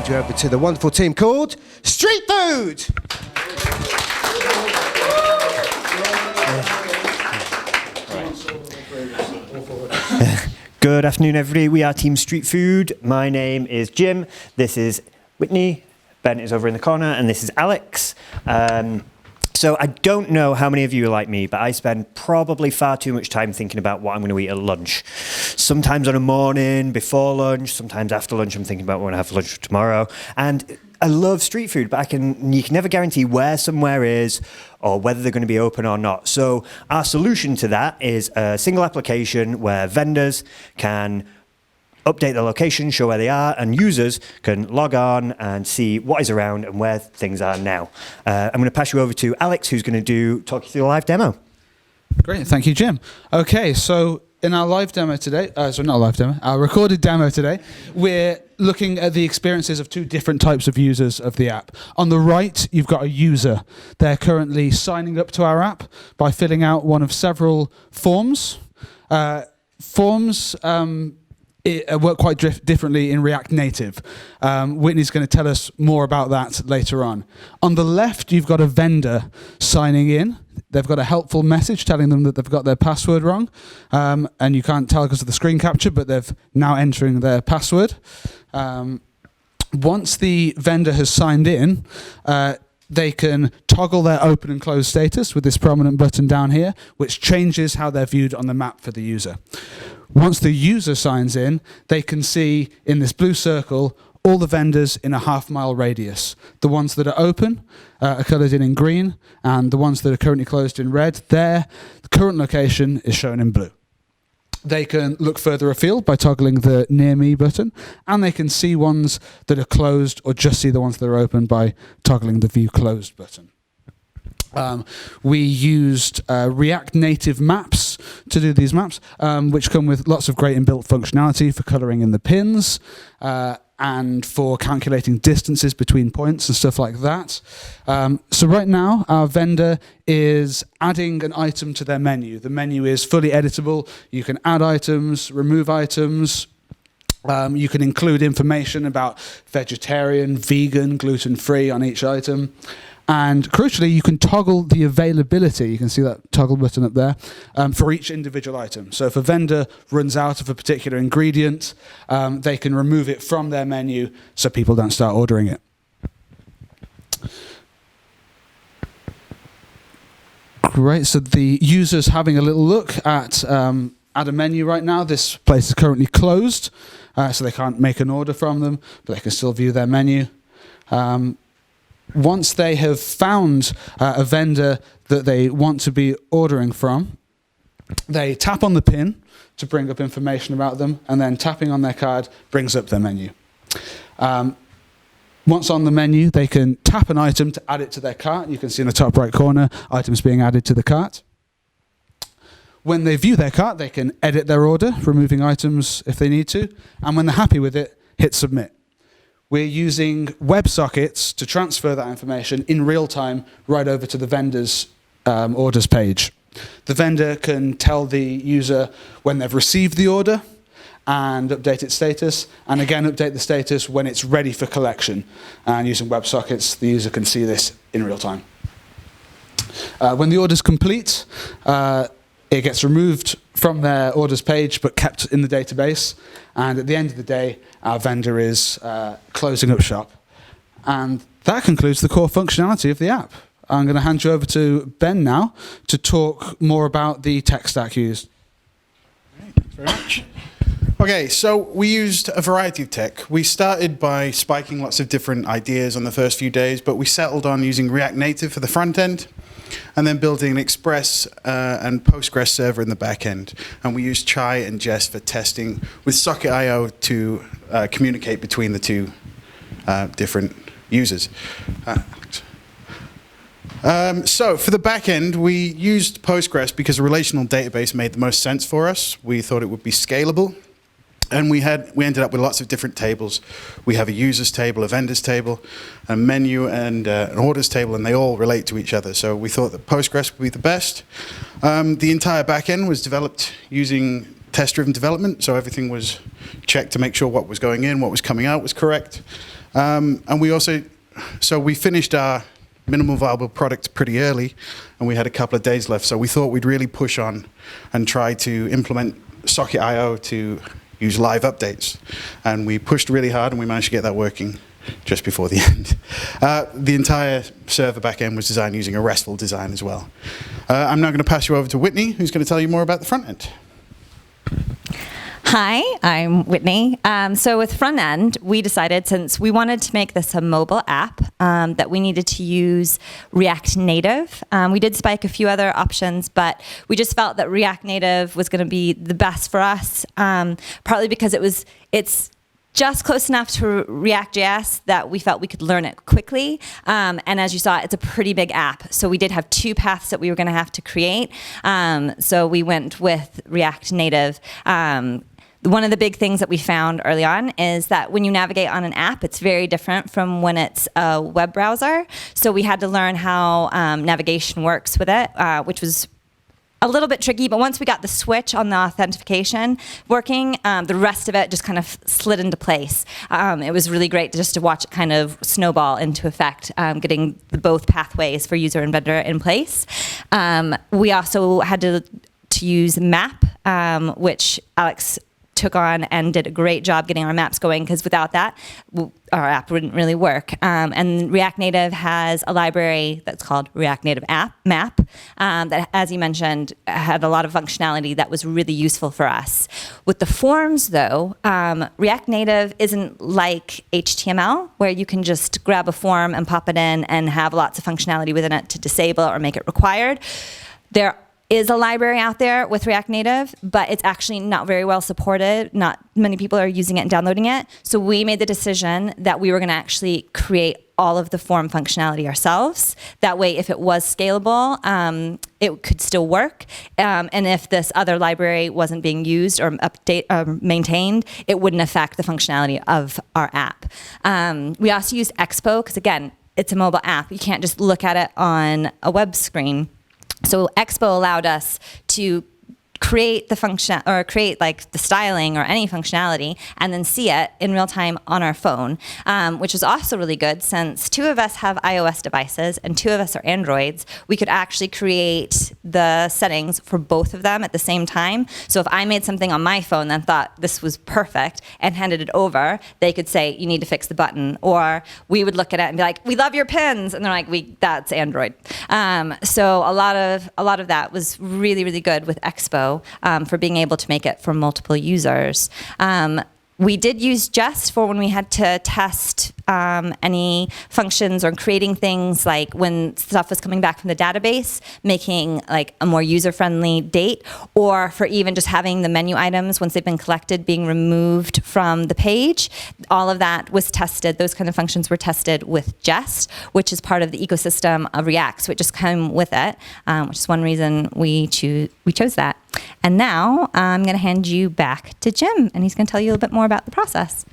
hand you over to the wonderful team called StrētFüd. Good afternoon, everybody. We are Team StrētFüd. My name is Jim. This is Whitney. Ben is over in the corner, and this is Alex. So I don't know how many of you are like me, but I spend probably far too much time thinking about what I'm going to eat at lunch. Sometimes on a morning, before lunch, sometimes after lunch, I'm thinking about what I have for lunch for tomorrow. And I love street food, but you can never guarantee where somewhere is or whether they're going to be open or not. So our solution to that is a single application where vendors can update the location, show where they are, and users can log on and see what is around and where things are now. I'm going to pass you over to Alex, who's going to talk you through the live demo. Great, thank you, Jim. Okay, so in our live demo today, not a live demo, our recorded demo today, we're looking at the experiences of two different types of users of the app. On the right, you've got a user. They're currently signing up to our app by filling out one of several forms. Forms work quite differently in React Native. Whitney's going to tell us more about that later on. On the left, you've got a vendor signing in. They've got a helpful message telling them that they've got their password wrong. And you can't tell because of the screen capture, but they're now entering their password. Once the vendor has signed in, they can toggle their open and close status with this prominent button down here, which changes how they're viewed on the map for the user. Once the user signs in, they can see in this blue circle all the vendors in a half-mile radius. The ones that are open are coloured in green, and the ones that are currently closed in red, their current location is shown in blue. They can look further afield by toggling the Near Me button, and they can see ones that are closed or just see the ones that are open by toggling the View Closed button. We used React Native maps to do these maps, which come with lots of great inbuilt functionality for colouring in the pins and for calculating distances between points and stuff like that. So right now, our vendor is adding an item to their menu. The menu is fully editable. You can add items, remove items. You can include information about vegetarian, vegan, gluten-free on each item. And crucially, you can toggle the availability. You can see that toggle button up there for each individual item. So if a vendor runs out of a particular ingredient, they can remove it from their menu so people don't start ordering it. Great. So the user's having a little look at a menu right now. This place is currently closed, so they can't make an order from them, but they can still view their menu. Once they have found a vendor that they want to be ordering from, they tap on the pin to bring up information about them, and then tapping on their card brings up their menu. Once on the menu, they can tap an item to add it to their cart. You can see in the top right corner, items being added to the cart. When they view their cart, they can edit their order, removing items if they need to, and when they're happy with it, hit submit. We're using WebSockets to transfer that information in real time right over to the vendor's orders page. The vendor can tell the user when they've received the order and update its status, and again update the status when it's ready for collection. And using WebSockets, the user can see this in real time. When the order's complete, it gets removed from their orders page but kept in the database. And at the end of the day, our vendor is closing up shop. And that concludes the core functionality of the app. I'm going to hand you over to Ben now to talk more about the tech stack used. Thanks very much. Okay, so we used a variety of tech. We started by spiking lots of different ideas on the first few days, but we settled on using React Native for the front end, and then building an Express and Postgres server in the back end. And we used Chai and Jest for testing with Socket.io to communicate between the two different users. So for the back end, we used Postgres because a relational database made the most sense for us. We thought it would be scalable. And we ended up with lots of different tables. We have a users table, a vendors table, a menu, and an orders table, and they all relate to each other. So we thought that Postgres would be the best. The entire backend was developed using test-driven development, so everything was checked to make sure what was going in, what was coming out was correct. And we finished our minimal viable product pretty early, and we had a couple of days left, so we thought we'd really push on and try to implement Socket.io to use live updates. And we pushed really hard, and we managed to get that working just before the end. The entire server backend was designed using a RESTful design as well. I'm now going to pass you over to Whitney, who's going to tell you more about the front end. Hi, I'm Whitney. So with Frontend, we decided, since we wanted to make this a mobile app, that we needed to use React Native. We did spike a few other options, but we just felt that React Native was going to be the best for us, partly because it's just close enough to React.js that we felt we could learn it quickly. And as you saw, it's a pretty big app. So we did have 2 paths that we were going to have to create. So we went with React Native. One of the big things that we found early on is that when you navigate on an app, it's very different from when it's a web browser. So we had to learn how navigation works with it, which was a little bit tricky, but once we got the switch on the authentication working, the rest of it just kind of slid into place. It was really great just to watch it kind of snowball into effect, getting both pathways for user and vendor in place. We also had to use map, which Alex took on and did a great job getting our maps going, because without that, our app wouldn't really work. And React Native has a library that's called React Native Map that, as you mentioned, had a lot of functionality that was really useful for us. With the forms, though, React Native isn't like HTML, where you can just grab a form and pop it in and have lots of functionality within it to disable or make it required. There is a library out there with React Native, but it's actually not very well supported. Not many people are using it and downloading it. So we made the decision that we were going to actually create all of the form functionality ourselves. That way, if it was scalable, it could still work. And if this other library wasn't being used or maintained, it wouldn't affect the functionality of our app. We also used Expo, because again, it's a mobile app. You can't just look at it on a web screen. So Expo allowed us to create the function, or create like the styling or any functionality, and then see it in real time on our phone, which is also really good, since 2 of us have iOS devices and 2 of us are Androids. We could actually create the settings for both of them at the same time. So if I made something on my phone and thought this was perfect and handed it over, they could say, you need to fix the button. Or we would look at it and be like, we love your pins. And they're like, that's Android. So a lot of that was really, really good with Expo. For being able to make it for multiple users. We did use Jest for when we had to test any functions or creating things, like when stuff was coming back from the database, making like a more user-friendly date, or for even just having the menu items, once they've been collected, being removed from the page. All of that was tested. Those kind of functions were tested with Jest, which is part of the ecosystem of React. So it just came with it, which is one reason we chose that. And now I'm going to hand you back to Jim, and he's going to tell you a little bit more about the process.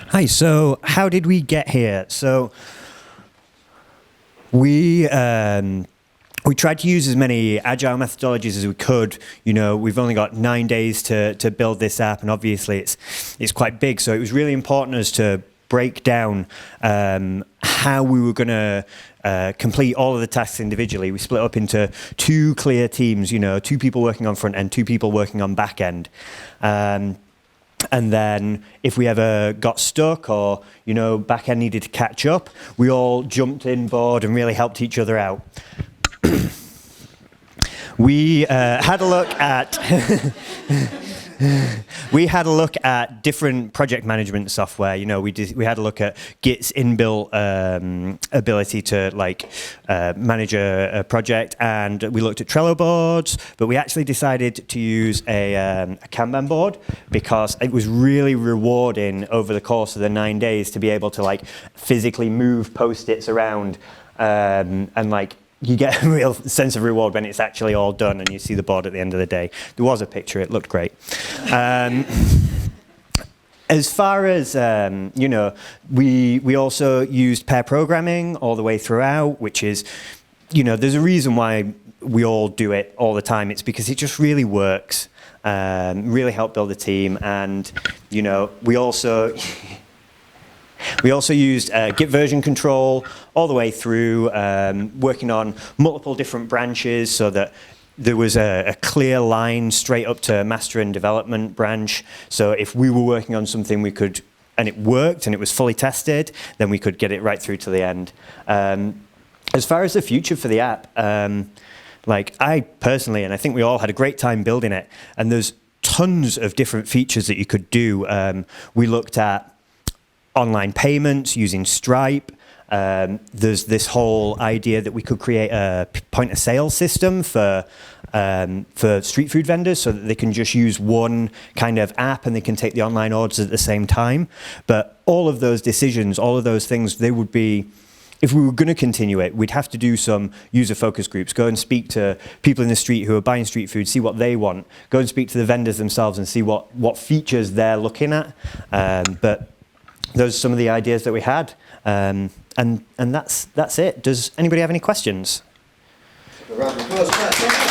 Hi, so how did we get here? So we tried to use as many Agile methodologies as we could. You know, we've only got 9 days to build this app, and obviously it's quite big. So it was really important to us to break down how we were going to complete all of the tasks individually. We split up into 2 clear teams, 2 people working on front end, 2 people working on back end. And then if we ever got stuck or, back end needed to catch up, we all jumped in board and really helped each other out. We had a look at different project management software. We had a look at Git's inbuilt ability to manage a project, and we looked at Trello boards. But we actually decided to use a Kanban board because it was really rewarding over the course of the 9 days to be able to physically move post-its around and you get a real sense of reward when it's actually all done and you see the board at the end of the day. There was a picture, it looked great. As far as, we also used pair programming all the way throughout, which is, there's a reason why we all do it all the time. It's because it just really works. really helped build the team. And, you know, we also used Git version control all the way through, working on multiple different branches so that there was a clear line straight up to master and development branch. So if we were working on something, we could, and it worked and it was fully tested, then we could get it right through to the end. As far as the future for the app, like I personally, and I think we all had a great time building it, and there's tons of different features that you could do. We looked at online payments using Stripe. There's this whole idea that we could create a point of sale system for street food vendors so that they can just use one kind of app and they can take the online orders at the same time. But all of those decisions, all of those things, they would be, if we were going to continue it, we'd have to do some user focus groups, go and speak to people in the street who are buying street food, see what they want, go and speak to the vendors themselves and see what features they're looking at. But those are some of the ideas that we had. And that's it. Does anybody have any questions? A round of applause for that.